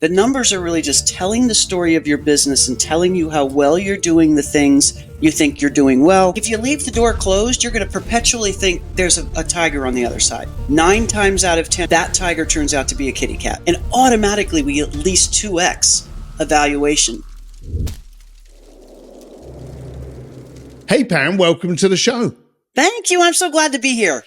The numbers are really just telling the story of your business and telling you how well you're doing the things you think you're doing well. If you leave the door closed, you're going to perpetually think there's a tiger on the other side. 9 times out of 10, that tiger turns out to be a kitty cat. And automatically we at least 2x evaluation. Hey, Pam, welcome to the show. Thank you. I'm so glad to be here.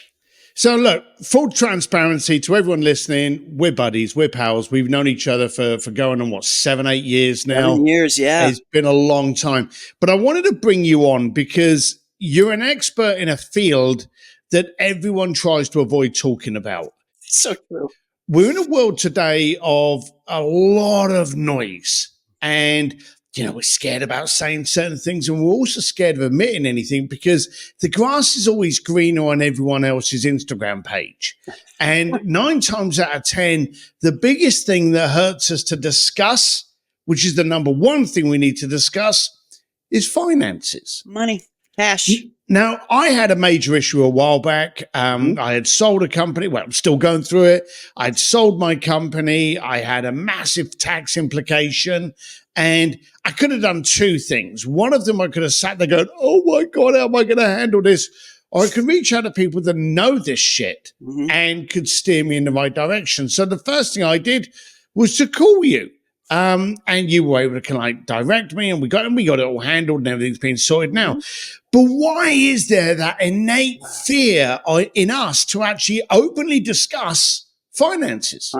So look, full transparency to everyone listening, we're buddies, we're pals. We've known each other for going on, 7, 8 years now? 7 years, yeah. It's been a long time. But I wanted to bring you on because you're an expert in a field that everyone tries to avoid talking about. So true. We're in a world today of a lot of noise, and we're scared about saying certain things, and we're also scared of admitting anything because the grass is always greener on everyone else's Instagram page. And 9 times out of 10, the biggest thing that hurts us to discuss, which is the number one thing we need to discuss, is finances. Money, cash. Now, I had a major issue a while back. I had sold a company. Well, I'm still going through it. I'd sold my company. I had a massive tax implication. And I could have done 2 things. One of them, I could have sat there going, oh my God, how am I going to handle this? Or I could reach out to people that know this shit and could steer me in the right direction. So the first thing I did was to call you. And you were able to direct me, and we got it all handled, and everything's been sorted now. But why is there that innate fear in us to actually openly discuss finances?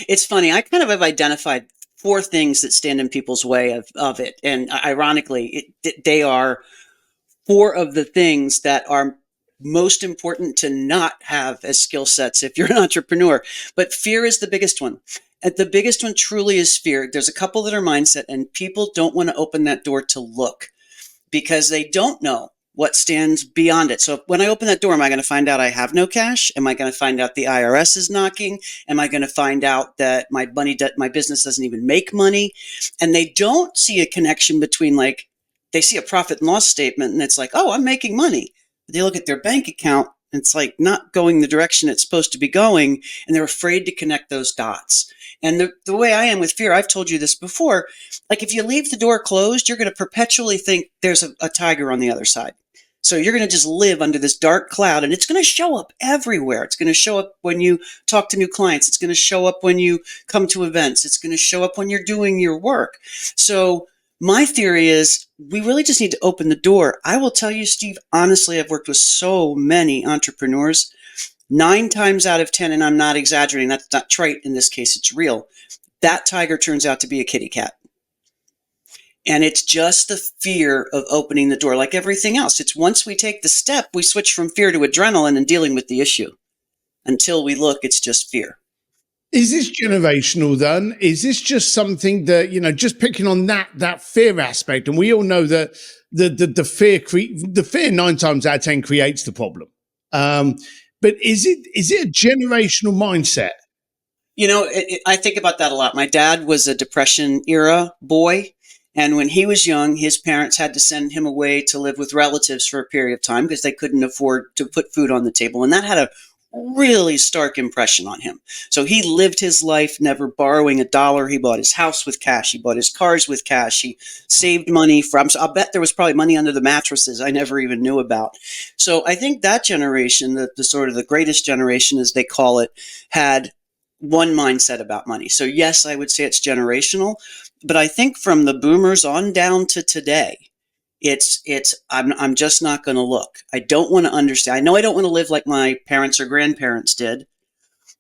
It's funny. I kind of have identified 4 things that stand in people's way of it. And ironically, they are 4 of the things that are most important to not have as skill sets if you're an entrepreneur. But fear is the biggest one. And the biggest one truly is fear. There's a couple that are mindset, and people don't want to open that door to look because they don't know what stands beyond it. So when I open that door, am I going to find out I have no cash? Am I going to find out the IRS is knocking? Am I going to find out that my business doesn't even make money? And they don't see a connection between, they see a profit and loss statement and it's like, oh, I'm making money. But they look at their bank account and it's like not going the direction it's supposed to be going. And they're afraid to connect those dots. And the way I am with fear, I've told you this before, if you leave the door closed, you're going to perpetually think there's a tiger on the other side. So you're going to just live under this dark cloud, and it's going to show up everywhere. It's going to show up when you talk to new clients. It's going to show up when you come to events. It's going to show up when you're doing your work. So my theory is we really just need to open the door. I will tell you, Steve, honestly, I've worked with so many entrepreneurs. 9 times out of 10, and I'm not exaggerating, that's not trite in this case, it's real, that tiger turns out to be a kitty cat. And it's just the fear of opening the door, like everything else. It's once we take the step, we switch from fear to adrenaline and dealing with the issue. Until we look, it's just fear. Is this generational then? Is this just something that, just picking on that fear aspect? And we all know that the fear 9 times out of 10 creates the problem. But is it a generational mindset? I think about that a lot. My dad was a Depression era boy. And when he was young, his parents had to send him away to live with relatives for a period of time because they couldn't afford to put food on the table. And that had a really stark impression on him. So he lived his life never borrowing a dollar. He bought his house with cash. He bought his cars with cash. He saved money I'll bet there was probably money under the mattresses I never even knew about. So I think that generation, the sort of the greatest generation, as they call it, had one mindset about money. So yes, I would say it's generational, but I think from the boomers on down to today, I'm just not going to look. I don't want to understand. I know I don't want to live like my parents or grandparents did.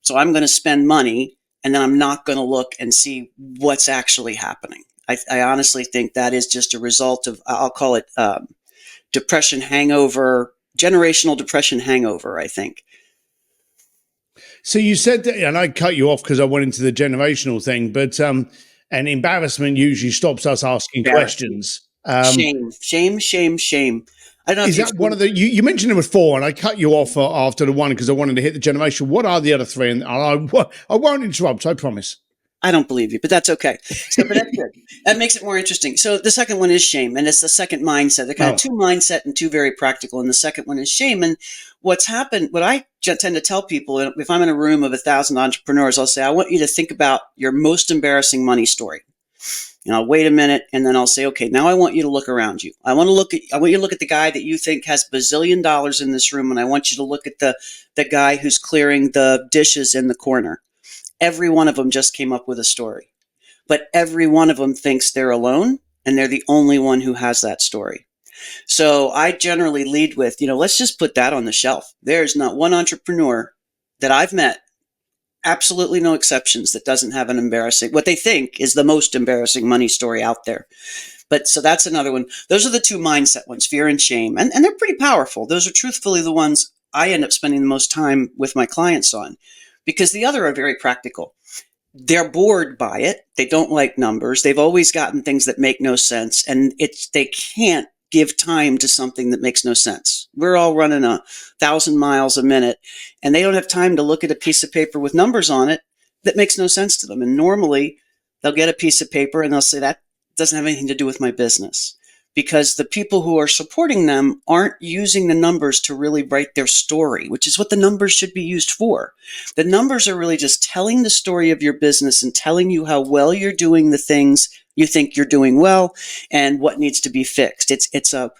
So I'm going to spend money and then I'm not going to look and see what's actually happening. I honestly think that is just a result of, I'll call it depression hangover, generational depression hangover, I think. So you said that, and I cut you off because I went into the generational thing, but and embarrassment usually stops us asking questions. Shame. I don't know. Is that one of the, you mentioned there was 4, and I cut you off after the one because I wanted to hit the generation. What are the other 3? And I won't interrupt, I promise. I don't believe you, but that's okay. So, but that's good. That makes it more interesting. So the second one is shame, and it's the second mindset. They're kind of Oh, two mindset and two very practical. And the second one is shame. And what's happened, what I tend to tell people, if I'm in a room of 1,000 entrepreneurs, I'll say, I want you to think about your most embarrassing money story. And I'll wait a minute, and then I'll say, okay, now I want you to look around you. I want you to look at the guy that you think has $1 bazillion in this room, and I want you to look at the guy who's clearing the dishes in the corner. Every one of them just came up with a story, but every one of them thinks they're alone, and they're the only one who has that story. So I generally lead with, let's just put that on the shelf. There's not one entrepreneur that I've met, absolutely no exceptions, that doesn't have an embarrassing, what they think is the most embarrassing money story out there. But so that's another one. Those are the two mindset ones, fear and shame. And they're pretty powerful. Those are truthfully the ones I end up spending the most time with my clients on, because the other are very practical. They're bored by it. They don't like numbers. They've always gotten things that make no sense, and they can't give time to something that makes no sense. We're all running 1,000 miles a minute, and they don't have time to look at a piece of paper with numbers on it that makes no sense to them. And normally they'll get a piece of paper and they'll say, that doesn't have anything to do with my business, because the people who are supporting them aren't using the numbers to really write their story, which is what the numbers should be used for. The numbers are really just telling the story of your business and telling you how well you're doing the things you think you're doing well and what needs to be fixed. It's a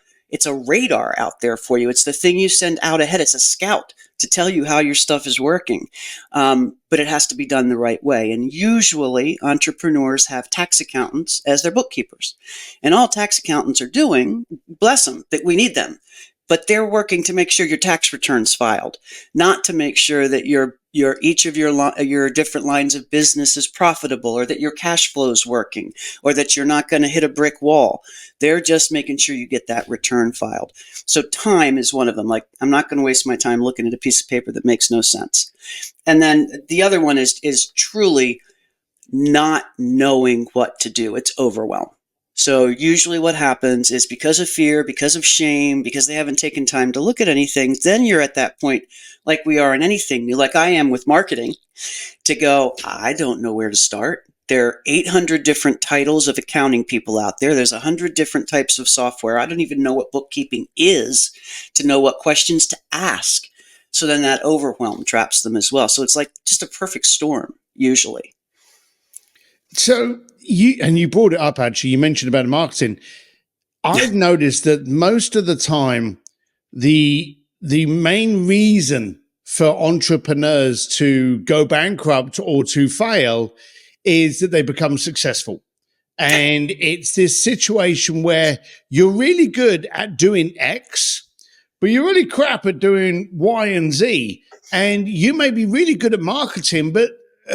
radar out there for you. It's the thing you send out ahead. It's a scout to tell you how your stuff is working. But it has to be done the right way. And usually entrepreneurs have tax accountants as their bookkeepers. And all tax accountants are doing, bless them, that we need them, but they're working to make sure your tax return's filed, not to make sure that each of your different lines of business is profitable, or that your cash flow is working, or that you're not going to hit a brick wall. They're just making sure you get that return filed. So time is one of them. Like, I'm not going to waste my time looking at a piece of paper that makes no sense. And then the other one is truly not knowing what to do. It's overwhelm. So usually what happens is, because of fear, because of shame, because they haven't taken time to look at anything, then you're at that point, like we are in anything new, like I am with marketing, to go, I don't know where to start. There are 800 different titles of accounting people out there. There's 100 different types of software. I don't even know what bookkeeping is to know what questions to ask. So then that overwhelm traps them as well. So it's like just a perfect storm, usually. so you brought it up, actually. You mentioned about marketing. I've noticed that most of the time, the main reason for entrepreneurs to go bankrupt or to fail is that they become successful. And it's this situation where you're really good at doing X, but you're really crap at doing Y and Z. And you may be really good at marketing, but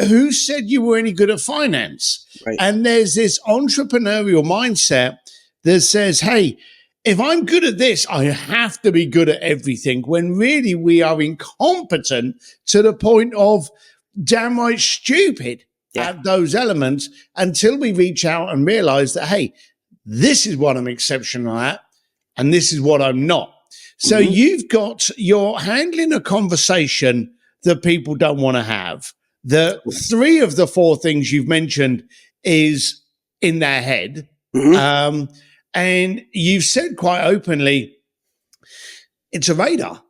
who said you were any good at finance? Right. And there's this entrepreneurial mindset that says, hey, if I'm good at this, I have to be good at everything, when really we are incompetent to the point of downright stupid at those elements, until we reach out and realize that, hey, this is what I'm exceptional at and this is what I'm not. So you're handling a conversation that people don't want to have. The 3 of the 4 things you've mentioned is in their head. And you've said quite openly, it's a radar.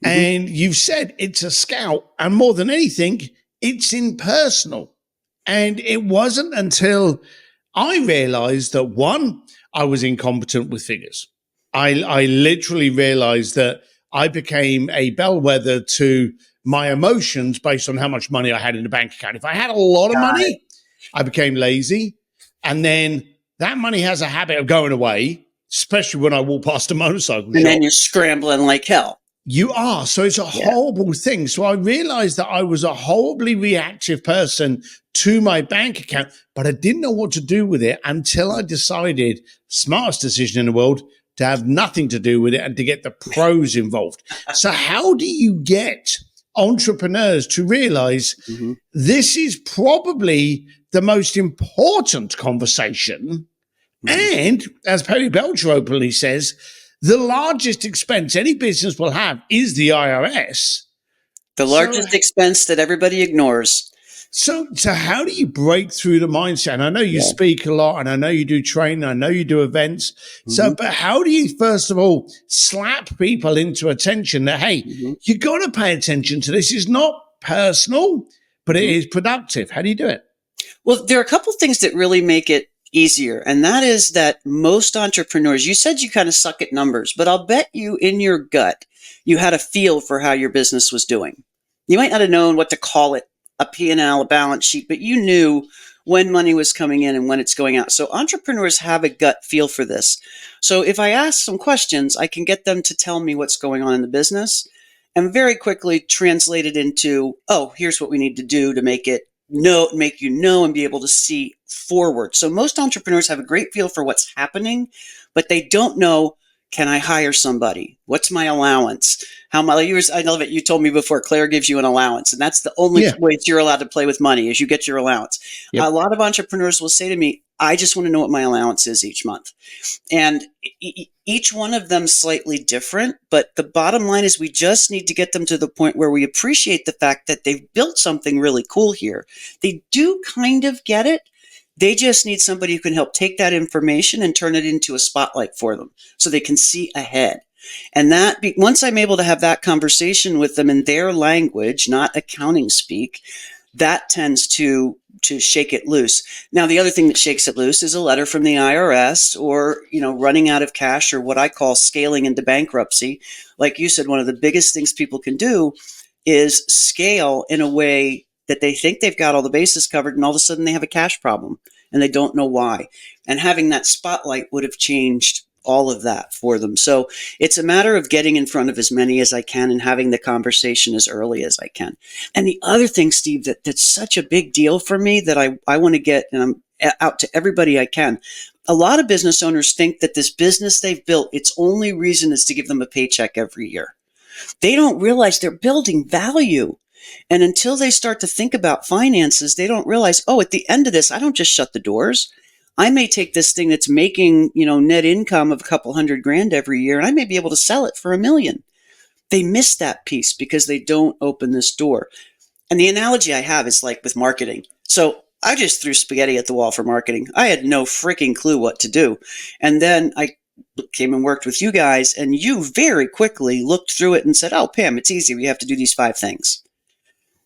And you've said it's a scout. And more than anything, it's impersonal. And it wasn't until I realized that, one, I was incompetent with figures. I literally realized that I became a bellwether to my emotions based on how much money I had in the bank account. If I had a lot of money, I became lazy. And then that money has a habit of going away, especially when I walk past a motorcycle shop. And then you're scrambling like hell. You are. So it's a horrible thing. So I realized that I was a horribly reactive person to my bank account, but I didn't know what to do with it until I decided, smartest decision in the world, to have nothing to do with it and to get the pros involved. So how do you get entrepreneurs to realize this is probably the most important conversation? And as Perry Belcher openly says, the largest expense any business will have is the IRS. The largest expense that everybody ignores. So how do you break through the mindset? And I know you Yeah. speak a lot, and I know you do training, I know you do events. So, Mm-hmm. but how do you first of all slap people into attention that, hey, Mm-hmm. you got to pay attention to this? It's not personal, but it Mm-hmm. is productive. How do you do it? Well, there are a couple things that really make it easier. And that is that most entrepreneurs, you said you kind of suck at numbers, but I'll bet you in your gut, you had a feel for how your business was doing. You might not have known what to call it, a P&L, a balance sheet, but you knew when money was coming in and when it's going out. So entrepreneurs have a gut feel for this. So if I ask some questions, I can get them to tell me what's going on in the business and very quickly translate it into, oh, here's what we need to do to make you know and be able to see forward. So most entrepreneurs have a great feel for what's happening, but they don't know, can I hire somebody? What's my allowance? How much? I know that you told me before, Claire gives you an allowance, and that's the only Yeah. way you're allowed to play with money is you get your allowance. A Yep. lot of entrepreneurs will say to me, I just want to know what my allowance is each month. And each one of them slightly different, but the bottom line is we just need to get them to the point where we appreciate the fact that they've built something really cool here. They do kind of get it. They just need somebody who can help take that information and turn it into a spotlight for them so they can see ahead. And once I'm able to have that conversation with them in their language, not accounting speak, that tends to shake it loose. Now, the other thing that shakes it loose is a letter from the IRS or, running out of cash or what I call scaling into bankruptcy. Like you said, one of the biggest things people can do is scale in a way that they think they've got all the bases covered and all of a sudden they have a cash problem and they don't know why. And having that spotlight would have changed all of that for them. So it's a matter of getting in front of as many as I can and having the conversation as early as I can. And the other thing, Steve, that's such a big deal for me that I want to get and I'm out to everybody I can. A lot of business owners think that this business they've built, its only reason is to give them a paycheck every year. They don't realize they're building value. And until they start to think about finances, they don't realize, oh, at the end of this, I don't just shut the doors. I may take this thing that's making, net income of a couple $100,000 every year, and I may be able to sell it for $1 million. They miss that piece because they don't open this door. And the analogy I have is like with marketing. So I just threw spaghetti at the wall for marketing. I had no freaking clue what to do. And then I came and worked with you guys, and you very quickly looked through it and said, oh, Pam, it's easy. We have to do these 5 things.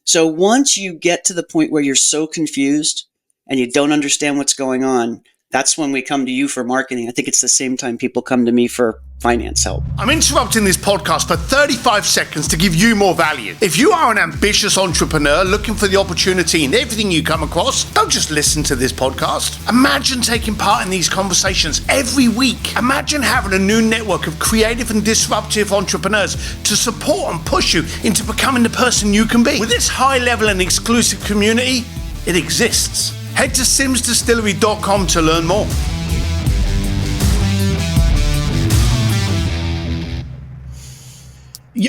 So once you get to the point where you're so confused and you don't understand what's going on, that's when we come to you for marketing. I think it's the same time people come to me for finance help. I'm interrupting this podcast for 35 seconds to give you more value. If you are an ambitious entrepreneur looking for the opportunity in everything you come across, don't just listen to this podcast. Imagine taking part in these conversations every week. Imagine having a new network of creative and disruptive entrepreneurs to support and push you into becoming the person you can be. With this high level and exclusive community, it exists. Head to simsdistillery.com to learn more.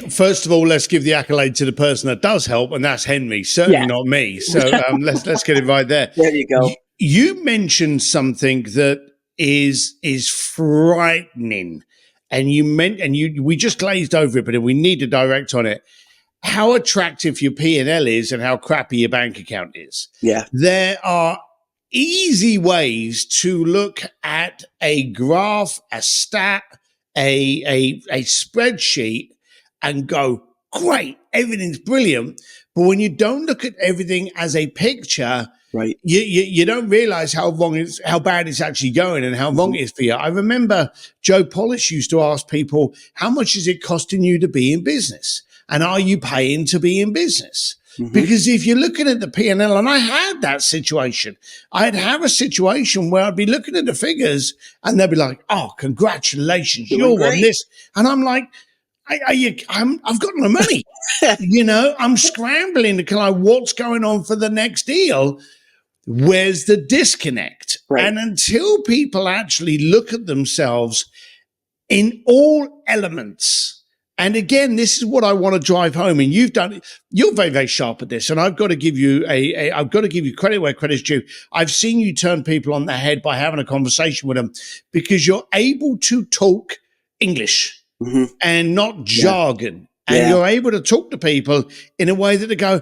First of all, let's give the accolade to the person that does help, and that's Henry, certainly not me. So let's get it right there. There you go. You mentioned something that is frightening, and we just glazed over it, but we need to direct on it. How attractive your P&L is and how crappy your bank account is. Yeah. There are easy ways to look at a graph, a stat, a spreadsheet and go, great, everything's brilliant. But when you don't look at everything as a picture, right, you don't realize how bad it's actually going and how wrong it is for you. I remember Joe Polish used to ask people, how much is it costing you to be in business? And are you paying to be in business? Mm-hmm. Because if you're looking at the P&L, and I had that situation, I'd have a situation where I'd be looking at the figures and they'd be like, oh, congratulations, you're on this. And I'm like, I've got no money. I'm scrambling to kind of what's going on for the next deal. Where's the disconnect? Right. And until people actually look at themselves in all elements, and again, this is what I want to drive home. And you're very, very sharp at this. And I've got to give you I've got to give you credit where credit's due. I've seen you turn people on their head by having a conversation with them because you're able to talk English. Mm-hmm. And not jargon. And you're able to talk to people in a way that they go,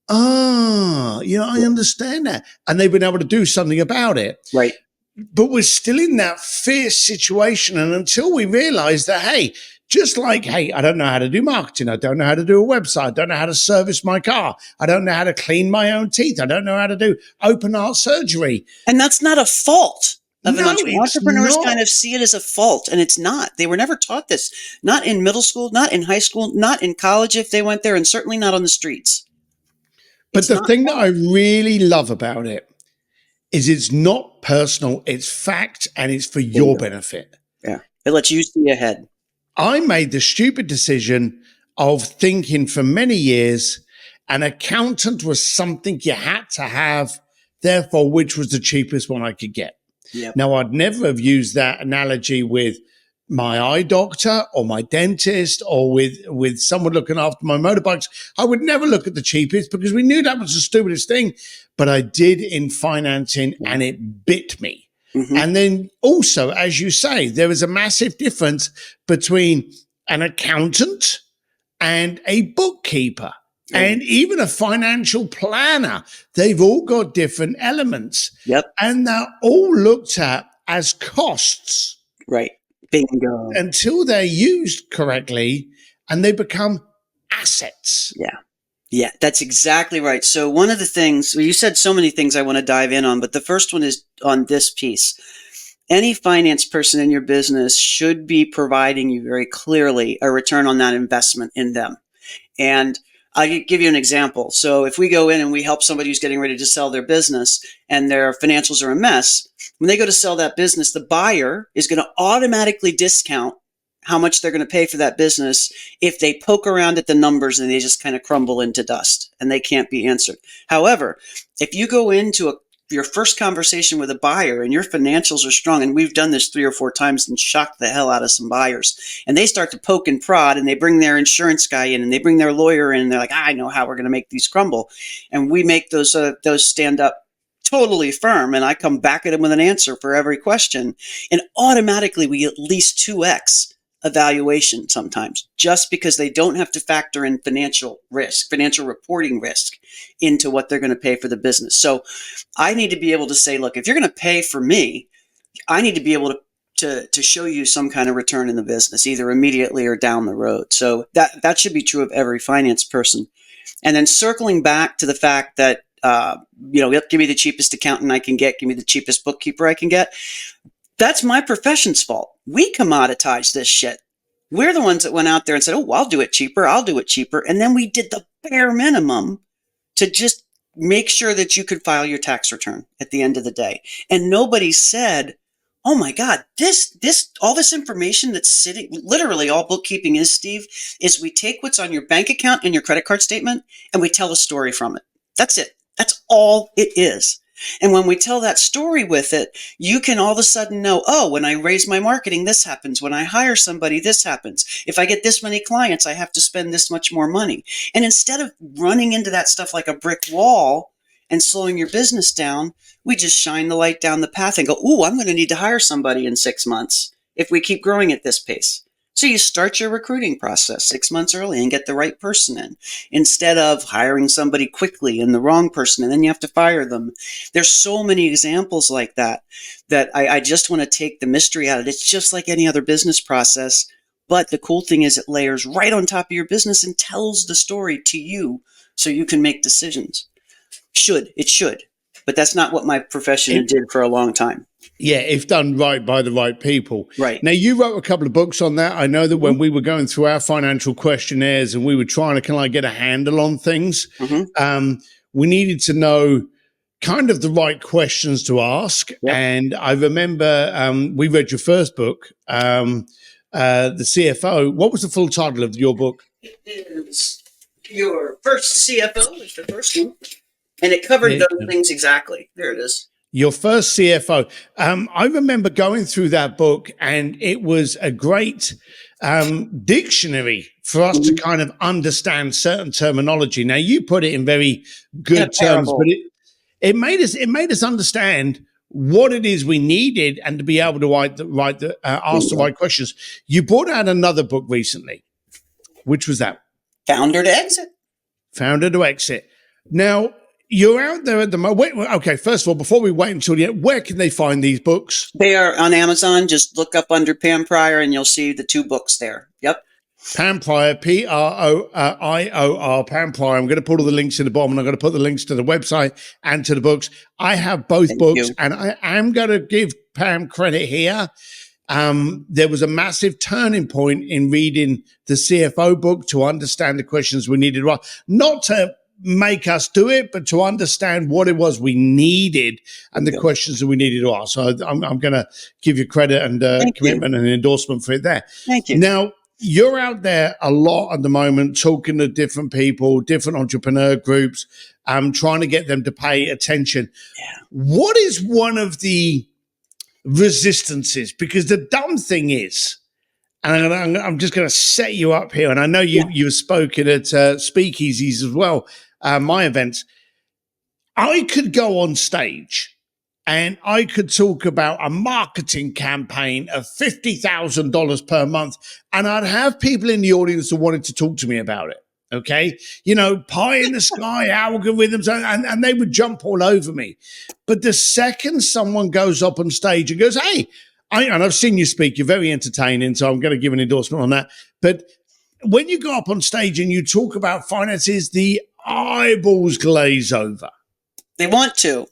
I understand that. And they've been able to do something about it. Right. But we're still in that fierce situation. And until we realize that, hey, just like, hey, I don't know how to do marketing. I don't know how to do a website. I don't know how to service my car. I don't know how to clean my own teeth. I don't know how to do open heart surgery. And that's not a fault of an No, entrepreneur. it's Entrepreneurs kind not. of see it as a fault, and it's not. They were never taught this. Not in middle school, not in high school, not in college if they went there, and certainly not on the streets. But It's the not thing that taught. I really love about it is it's not personal, it's fact, and it's for your Bingo. benefit. Yeah. It lets you see ahead. I made the stupid decision of thinking for many years an accountant was something you had to have, therefore, which was the cheapest one I could get. Yep. Now, I'd never have used that analogy with my eye doctor or my dentist or with someone looking after my motorbikes. I would never look at the cheapest because we knew that was the stupidest thing. But I did in financing and it bit me. Mm-hmm. And then also, as you say, there is a massive difference between an accountant and a bookkeeper and even a financial planner. They've all got different elements. Yep. And they're all looked at as costs. Right. Bingo. Until they're used correctly and they become assets. Yeah. Yeah, that's exactly right. So one of the things, well, you said so many things I want to dive in on, but the first one is on this piece. Any finance person in your business should be providing you very clearly a return on that investment in them. And I'll give you an example. So if we go in and we help somebody who's getting ready to sell their business and their financials are a mess, when they go to sell that business, the buyer is going to automatically discount how much they're going to pay for that business if they poke around at the numbers and they just kind of crumble into dust and they can't be answered. However, if you go into your first conversation with a buyer and your financials are strong, and we've done this 3 or 4 times and shocked the hell out of some buyers, and they start to poke and prod and they bring their insurance guy in and they bring their lawyer in and they're like, I know how we're going to make these crumble. And we make those stand up totally firm, and I come back at them with an answer for every question, and automatically we at least 2x evaluation sometimes, just because they don't have to factor in financial risk, financial reporting risk into what they're going to pay for the business. So I need to be able to say, look, if you're going to pay for me, I need to be able to show you some kind of return in the business, either immediately or down the road. So that should be true of every finance person. And then circling back to the fact that, give me the cheapest accountant I can get, give me the cheapest bookkeeper I can get. That's my profession's fault. We commoditize this shit. We're the ones that went out there and said, oh, I'll do it cheaper. I'll do it cheaper. And then we did the bare minimum to just make sure that you could file your tax return at the end of the day. And nobody said, oh my God, all this information that's sitting, literally all bookkeeping is, Steve, is we take what's on your bank account and your credit card statement and we tell a story from it. That's it. That's all it is. And when we tell that story with it, you can all of a sudden know, oh, when I raise my marketing, this happens. When I hire somebody, this happens. If I get this many clients, I have to spend this much more money. And instead of running into that stuff like a brick wall and slowing your business down, we just shine the light down the path and go, ooh, I'm going to need to hire somebody in 6 months if we keep growing at this pace. So you start your recruiting process 6 months early and get the right person in, instead of hiring somebody quickly and the wrong person, and then you have to fire them. There's so many examples like that I just want to take the mystery out of it. It's just like any other business process. But the cool thing is it layers right on top of your business and tells the story to you so you can make decisions. It should. But that's not what my profession did for a long time. Yeah, if done right by the right people. Right. Now, you wrote a couple of books on that. I know that when we were going through our financial questionnaires and we were trying to kind of get a handle on things, we needed to know kind of the right questions to ask. Yep. And I remember we read your first book, The CFO. What was the full title of your book? It is Your First CFO is the first one. And it covered those things exactly. There it is. Your first CFO. I remember going through that book, and it was a great dictionary for us to kind of understand certain terminology. Now, you put it in very good terms, but it made us understand what it is we needed and to be able to ask the right questions. You brought out another book recently. Which was that? Founder to Exit. Founder to Exit. Now, you're out there at the moment. Okay, first of all, before we wait until the end, where can they find these books? They are on Amazon. Just look up under Pam Pryor and you'll see the 2 books there. Yep. Pam Pryor, Prior, Pam Pryor. I'm going to put all the links in the bottom, and I'm going to put the links to the website and to the books. I have both Thank books, you. and I am going to give Pam credit here. There was a massive turning point in reading the CFO book to understand the questions we needed. Not to make us do it, but to understand what it was we needed and the questions that we needed to ask. So I'm going to give you credit and Thank you. commitment and endorsement for it there. Thank you. Now, you're out there a lot at the moment talking to different people, different entrepreneur groups, trying to get them to pay attention. Yeah. What is one of the resistances? Because the dumb thing is, and I'm just going to set you up here, and I know you've spoken at speakeasies as well, my events. I could go on stage and I could talk about a marketing campaign of $50,000 per month, and I'd have people in the audience that wanted to talk to me about it. Okay. Pie in the sky algorithms, and they would jump all over me. But the second someone goes up on stage and goes, hey, and I've seen you speak, you're very entertaining, so I'm going to give an endorsement on that. But when you go up on stage and you talk about finances, the eyeballs glaze over. They want to.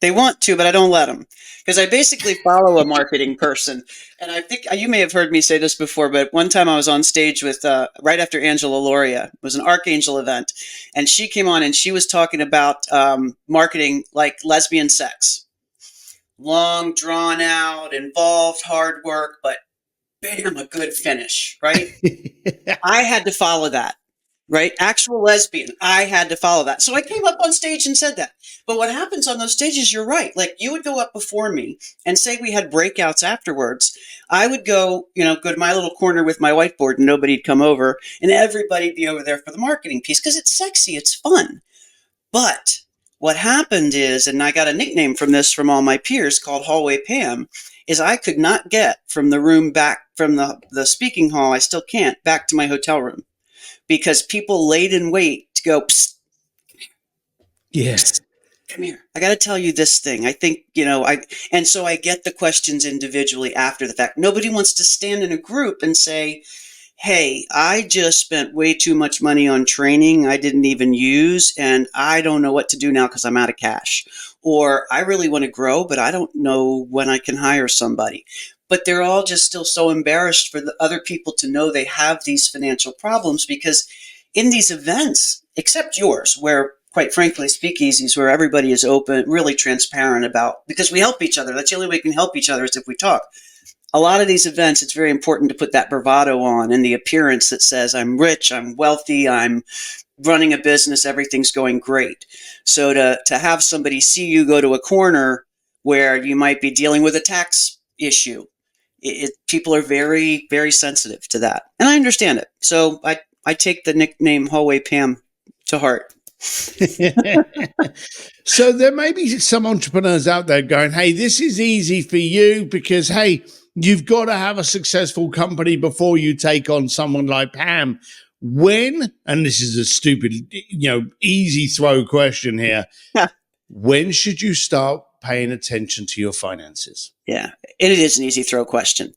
But I don't let them, because I basically follow a marketing person. And I think you may have heard me say this before, but one time I was on stage with, right after Angela Lauria. It was an Archangel event. And she came on and she was talking about marketing like lesbian sex. Long, drawn out, involved, hard work, but bam, a good finish, right? I had to follow that. Right? Actual lesbian. I had to follow that. So I came up on stage and said that. But what happens on those stages, you're right. Like, you would go up before me and say we had breakouts afterwards. I would go to my little corner with my whiteboard and nobody'd come over, and everybody'd be over there for the marketing piece because it's sexy. It's fun. But what happened is, and I got a nickname from this from all my peers called Hallway Pam, is I could not get from the room back from the speaking hall. I still can't back to my hotel room, because people laid in wait to go, psst, Yeah. psst, come here. I got to tell you this thing. I think, and so I get the questions individually after the fact. Nobody wants to stand in a group and say, hey, I just spent way too much money on training I didn't even use, and I don't know what to do now because I'm out of cash. Or I really want to grow, but I don't know when I can hire somebody. But they're all just still so embarrassed for the other people to know they have these financial problems, because in these events, except yours, where quite frankly, speakeasies, where everybody is open, really transparent about, because we help each other. That's the only way we can help each other, is if we talk. A lot of these events, it's very important to put that bravado on and the appearance that says, I'm rich, I'm wealthy, I'm running a business, everything's going great. So to have somebody see you go to a corner where you might be dealing with a tax issue, people are very, very sensitive to that. And I understand it. So I take the nickname Hallway Pam to heart. So there may be some entrepreneurs out there going, hey, this is easy for you because, hey, you've got to have a successful company before you take on someone like Pam. When, and this is a stupid, easy throw question here, when should you start paying attention to your finances? Yeah, it is an easy throw question.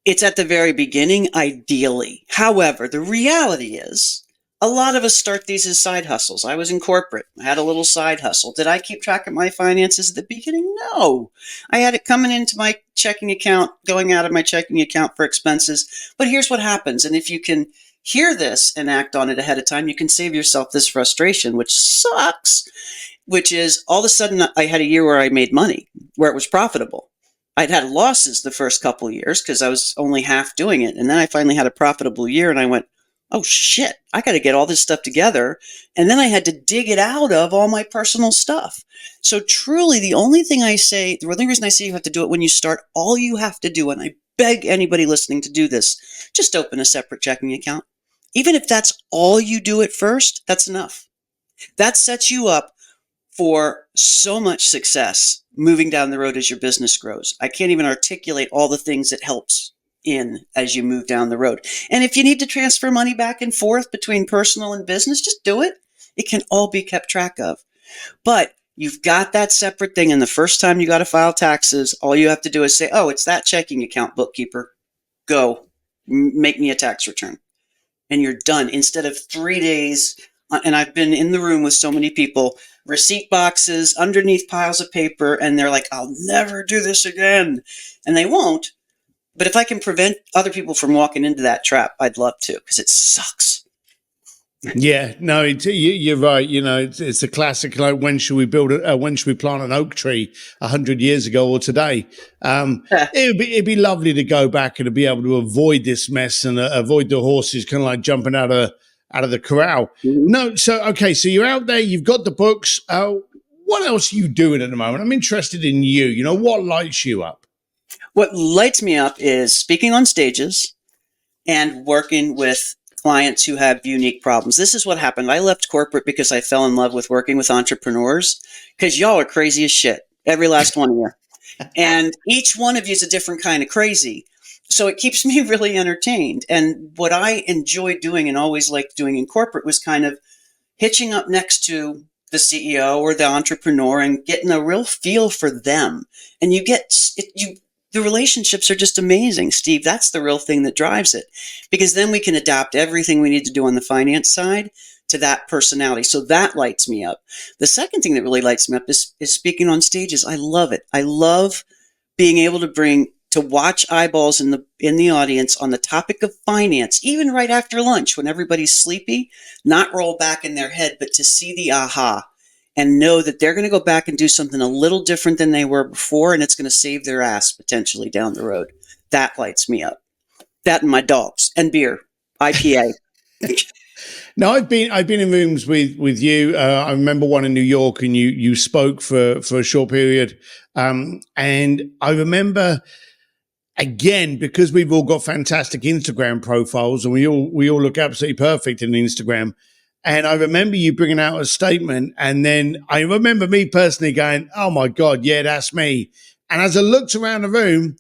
It's at the very beginning, ideally. However, the reality is, a lot of us start these as side hustles. I was in corporate. I had a little side hustle. Did I keep track of my finances at the beginning? No. I had it coming into my checking account, going out of my checking account for expenses. But here's what happens. And if you can hear this and act on it ahead of time, you can save yourself this frustration, which sucks, which is all of a sudden I had a year where I made money, where it was profitable. I'd had losses the first couple of years because I was only half doing it. And then I finally had a profitable year and I went, oh shit, I got to get all this stuff together. And then I had to dig it out of all my personal stuff. So truly, the only reason I say you have to do it when you start, all you have to do, and I beg anybody listening to do this, just open a separate checking account. Even if that's all you do at first, that's enough. That sets you up for so much success moving down the road as your business grows. I can't even articulate all the things it helps in as you move down the road. And if you need to transfer money back and forth between personal and business, just do it. It can all be kept track of. But you've got that separate thing. And the first time you got to file taxes, all you have to do is say, oh, it's that checking account, bookkeeper. Go make me a tax return. And you're done instead of 3 days. And I've been in the room with so many people, receipt boxes underneath piles of paper, and they're like, I'll never do this again. And they won't. But if I can prevent other people from walking into that trap, I'd love to, because it sucks. Yeah, no, you're right. You know, it's a classic. Like, when should we when should we plant an oak tree 100 years ago or today? It'd be lovely to go back and to be able to avoid this mess and avoid the horses kind of like jumping out of the corral. Mm-hmm. No, so okay, so you're out there. You've got the books. What else are you doing at the moment? I'm interested in you. You know, what lights you up? What lights me up is speaking on stages and working with clients who have unique problems. This is what happened. I left corporate because I fell in love with working with entrepreneurs, because y'all are crazy as shit. Every last one of you. And each one of you is a different kind of crazy. So it keeps me really entertained. And what I enjoyed doing and always liked doing in corporate was kind of hitching up next to the CEO or the entrepreneur and getting a real feel for them. And the relationships are just amazing, Steve. That's the real thing that drives it, because then we can adapt everything we need to do on the finance side to that personality. So that lights me up. The second thing that really lights me up is speaking on stages. I love it. I love being able to watch eyeballs in the audience on the topic of finance, even right after lunch when everybody's sleepy, not roll back in their head, but to see the aha and know that they're going to go back and do something a little different than they were before, and it's going to save their ass potentially down the road. That lights me up. That and my dogs and beer, IPA. No, I've been in rooms with you. I remember one in New York, and you spoke for a short period, and I remember, again, because we've all got fantastic Instagram profiles, and we all look absolutely perfect in Instagram. And I remember you bringing out a statement, and then I remember me personally going, "Oh my God, yeah, that's me." And as I looked around the room,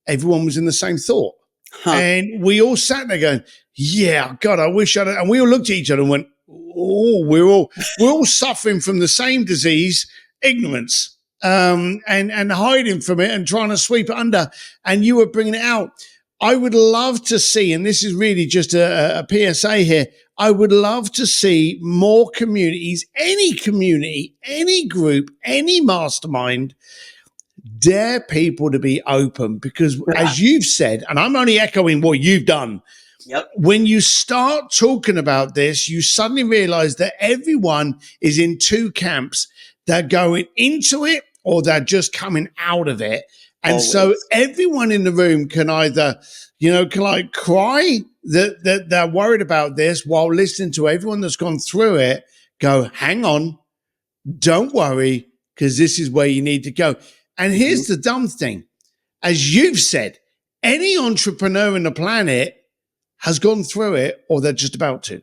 everyone was in the same thought. Huh. And we all sat there going, yeah, God, I wish I'd. And we all looked at each other and went, oh, we're all suffering from the same disease, ignorance, and hiding from it and trying to sweep it under. And you were bringing it out. I would love to see, and this is really just a PSA here, I would love to see more communities, any group, any mastermind, dare people to be open, because as you've said, and I'm only echoing what you've done. Yep. When you start talking about this, you suddenly realize that everyone is in two camps. They're going into it or they're just coming out of it. And Always. So everyone in the room can either, can like cry that they're worried about this, while listening to everyone that's gone through it go, hang on, don't worry, because this is where you need to go. And here's the dumb thing. As you've said, any entrepreneur on the planet has gone through it, or they're just about to.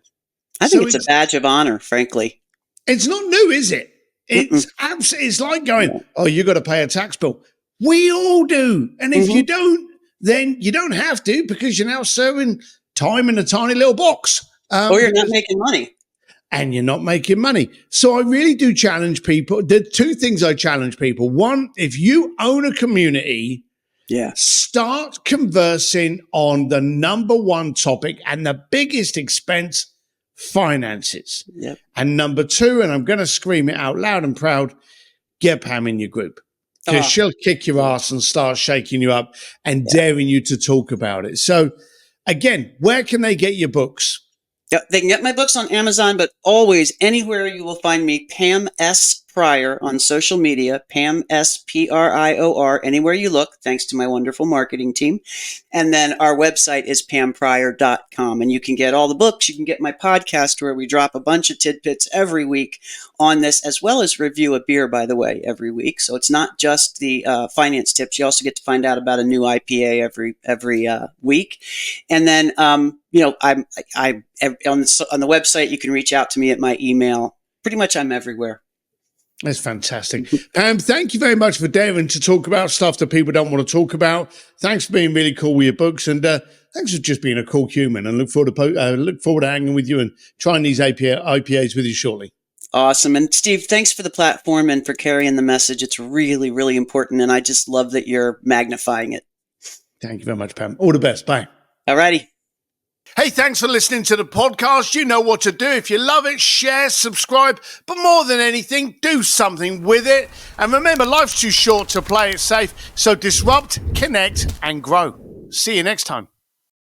I think it's a badge of honor, frankly. It's not new, is it? It's like going, oh, you got to pay a tax bill. We all do. And if you don't, then you don't have to, because you're now serving time in a tiny little box. Or you're not making money. And you're not making money. So I really do challenge people. The two things I challenge people. One, if you own a community, start conversing on the number one topic and the biggest expense, finances. Yep. And number two, and I'm going to scream it out loud and proud, get Pam in your group, because she'll kick your ass and start shaking you up and daring you to talk about it. So again, where can they get your books? Yep, they can get my books on Amazon, but always anywhere you will find me, Pam S. Prior on social media, Pam S. Prior, anywhere you look, thanks to my wonderful marketing team. And then our website is pamprior.com, and you can get all the books. You can get my podcast where we drop a bunch of tidbits every week on this, as well as review a beer, by the way, every week. So it's not just the finance tips. You also get to find out about a new IPA every week. And then, I'm on the website. You can reach out to me at my email. Pretty much I'm everywhere. That's fantastic. Pam, thank you very much for daring to talk about stuff that people don't want to talk about. Thanks for being really cool with your books, and thanks for just being a cool human. And look forward to hanging with you and trying these IPAs with you shortly. Awesome. And Steve, thanks for the platform and for carrying the message. It's really, really important. And I just love that you're magnifying it. Thank you very much, Pam. All the best. Bye. All righty. Hey, thanks for listening to the podcast. You know what to do. If you love it, share, subscribe, but more than anything, do something with it. And remember, life's too short to play it safe. So disrupt, connect, and grow. See you next time.